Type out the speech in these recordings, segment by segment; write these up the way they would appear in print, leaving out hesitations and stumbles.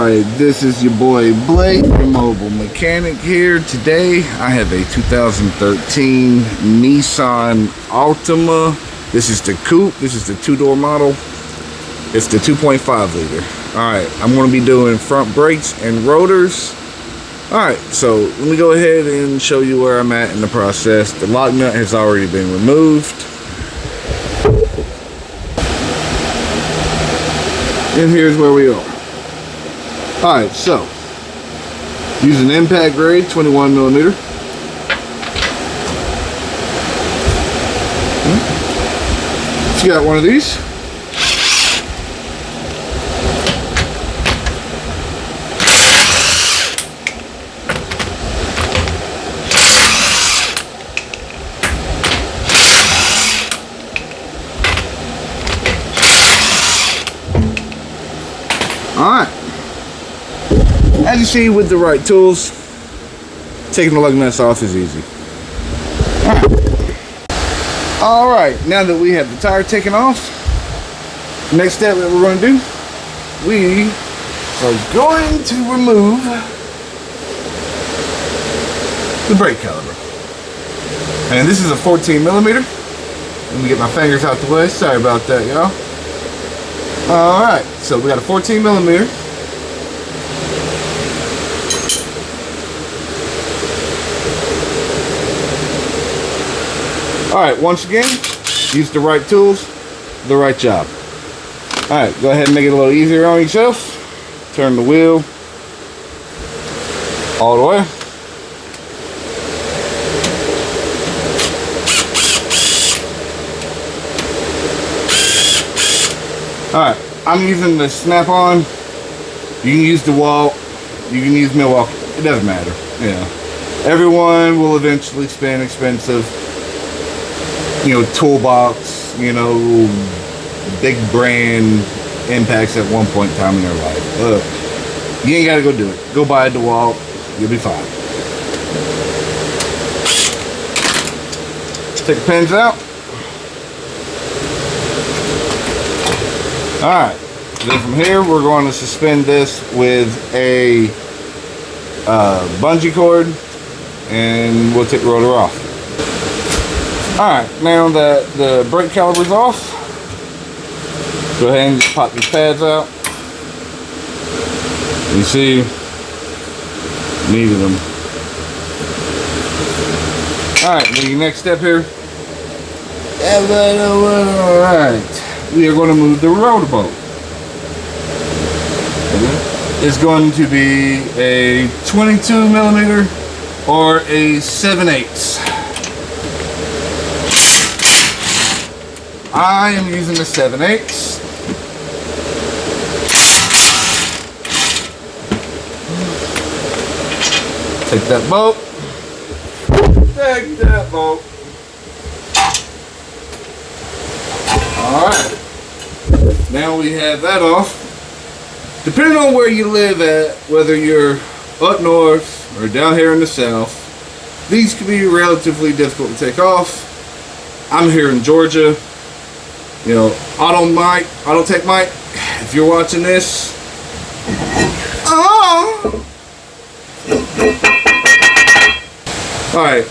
Alright, this is your boy Blake, your mobile mechanic here. Today I have a 2013 Nissan Altima. This is the coupe, this is the two-door model. It's the 2.5 liter. Alright, I'm going to be doing front brakes and rotors. Alright, so let me go ahead and show you where I'm at in the process. The lock nut has already been removed. And here's where we are. Alright, so using impact grade 21 millimeter. So you got one of these. Alright, as you see, with the right tools, taking the lug nuts off is easy. Alright, now that we have the tire taken off, next step that we're going to do, we are going to remove the brake caliper. And this is a 14 millimeter. Let me get my fingers out the way. Sorry about that, y'all. Alright, so we got a 14 millimeter. Alright, once again, use the right tools, the right job. Alright, go ahead and make it a little easier on yourself. Turn the wheel all the way. Alright, I'm using the snap-on. You can use DeWalt, you can use Milwaukee, it doesn't matter. Yeah. Everyone will eventually spend expensive, toolbox, big brand impacts at one point in time in their life. You ain't gotta go do it. Go buy a DeWalt, you'll be fine. Take the pins out. Alright, then from here we're going to suspend this with a bungee cord and we'll take the rotor off. Alright, now that the brake caliper's off, go ahead and just pop these pads out. You see, needed them. Alright, the next step here. Alright. We are going to move the rotor bolt. It's going to be a 22 millimeter or a 7/8. I am using the 7/8. Take that bolt. Take that bolt. Alright, now we have that off. Depending on where you live at, whether you're up north or down here in the south, these can be relatively difficult to take off. I'm here in Georgia. Auto Tech Mike, if you're watching this, Alright,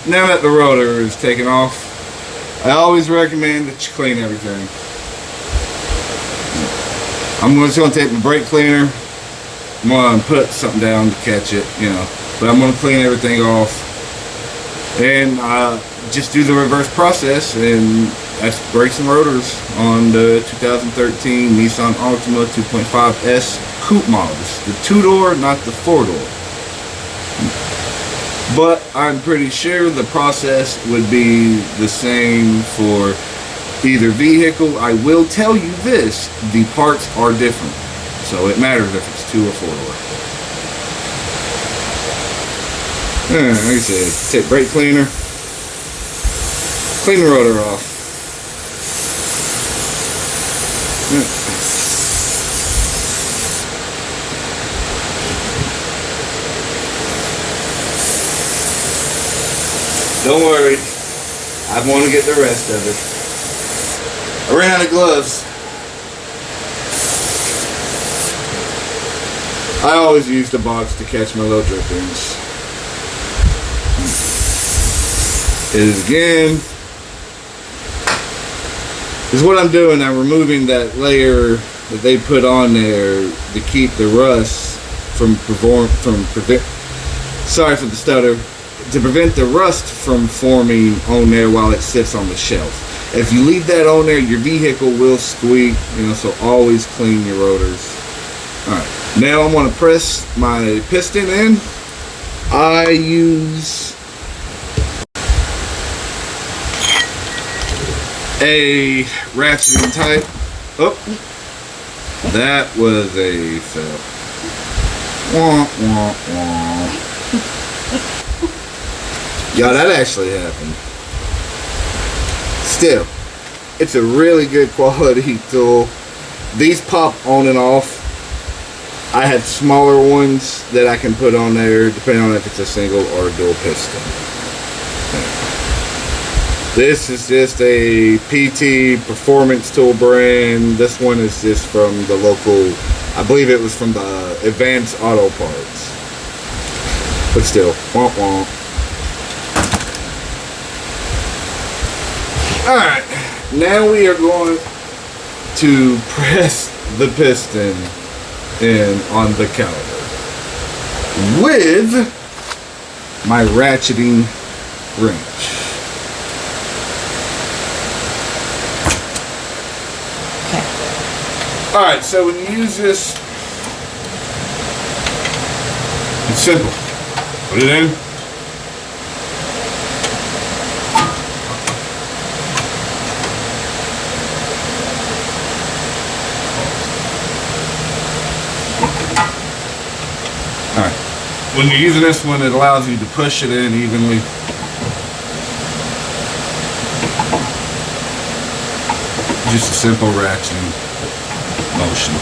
now that the rotor is taken off, I always recommend that you clean everything. I'm just going to take my brake cleaner. I'm going to put something down to catch it, But I'm going to clean everything off. And just do the reverse process. And that's brakes and rotors on the 2013 Nissan Altima 2.5S coupe model. This is the two-door, not the four-door. But I'm pretty sure the process would be the same for either vehicle. I will tell you this, the parts are different. So it matters if it's two or four-door. Like I said, take brake cleaner, clean the rotor off. Don't worry, I want to get the rest of it. I ran out of gloves. I always use the box to catch my low drippings. Is again, is what I'm doing. I'm removing that layer that they put on there to keep the rust sorry for the stutter, to prevent the rust from forming on there while it sits on the shelf. If you leave that on there, your vehicle will squeak, you know, so always clean your rotors. Alright, now I'm going to press my piston in. I use a ratcheting type. Oh, that was a fail. Wah, wah, wah. Y'all, that actually happened. Still, it's a really good quality tool. These pop on and off. I have smaller ones that I can put on there depending on if it's a single or a dual piston. This is just a PT Performance Tool brand. This one is just from the local, I believe it was from the Advanced Auto Parts. But still, womp womp. Alright, now we are going to press the piston in on the caliper with my ratcheting wrench. Okay. Alright, so when you use this, it's simple. Put it in. Alright, when you're using this one, it allows you to push it in evenly. Just a simple ratcheting motion.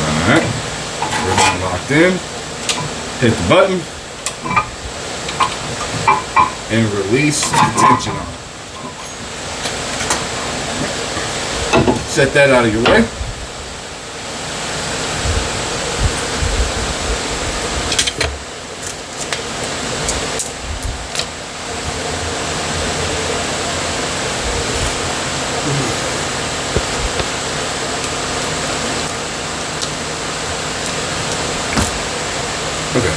Alright, everything locked in. Hit the button and release the tension on it. Set that out of your way. Okay.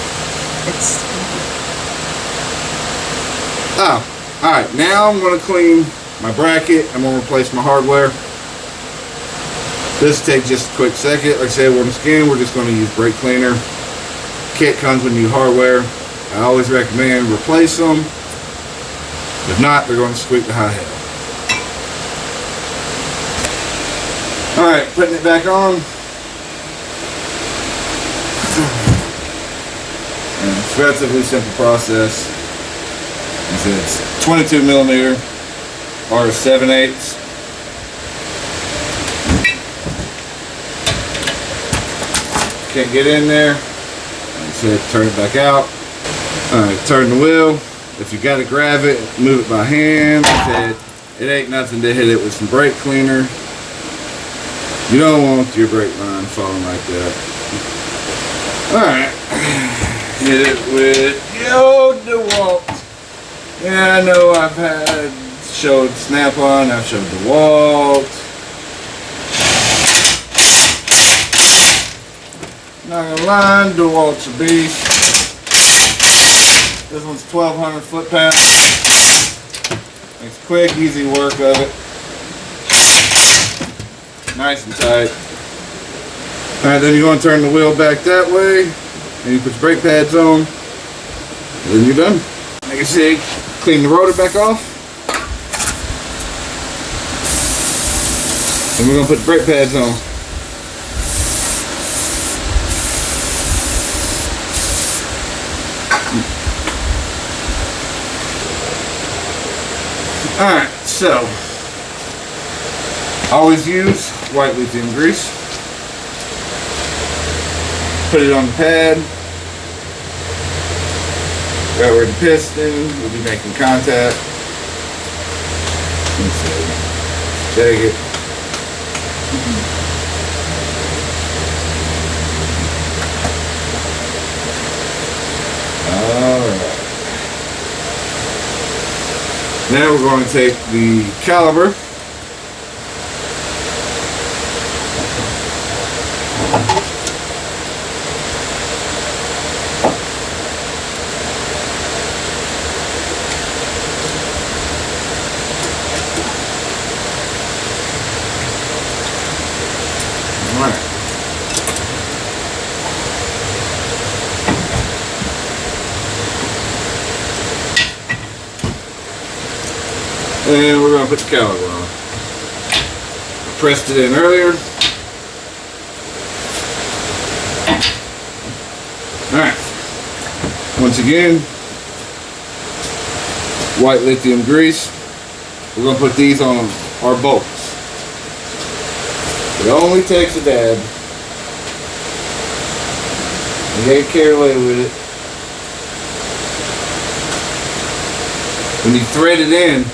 Oh, alright, now I'm going to clean my bracket. I'm going to replace my hardware. This takes just a quick second. Like I said, once again, we're just going to use brake cleaner. Kit comes with new hardware. I always recommend replace them. If not, they're going to squeak the high hell. Alright, putting it back on. And it's a relatively simple process. It's 22 millimeter or 7/8. Can't get in there. So turn it back out. Alright, turn the wheel. If you gotta grab it, move it by hand. It ain't nothing to hit it with some brake cleaner. You don't want your brake line falling like that. Alright. Hit it with Yo DeWalt. Yeah, I know I've showed Snap-on, I've showed DeWalt. Not gonna lie, DeWalt's a beast. This one's 1200 foot-pounds. Makes quick, easy work of it. Nice and tight. Alright, then you're going to turn the wheel back that way. And you put your brake pads on. And then you're done. Like I said, clean the rotor back off. And we're going to put the brake pads on. Alright, so always use white lithium grease. Put it on the pad. Right where the piston will be making contact. Let's see. Check it. Now we're going to take the caliper. Alright. And we're going to put the caliper on. I pressed it in earlier. Alright. Once again, white lithium grease. We're going to put these on our bolts. It only takes a dab. You can't carry away with it. When you thread it in,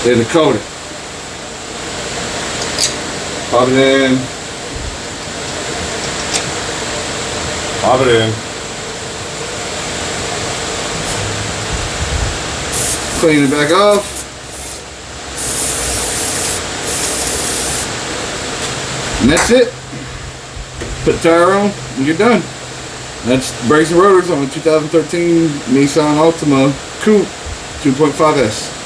there's a coating. Pop it in. Pop it in. Clean it back off. And that's it. Put the tire on and you're done. That's brakes and rotors on a 2013 Nissan Altima COUPE 2.5S.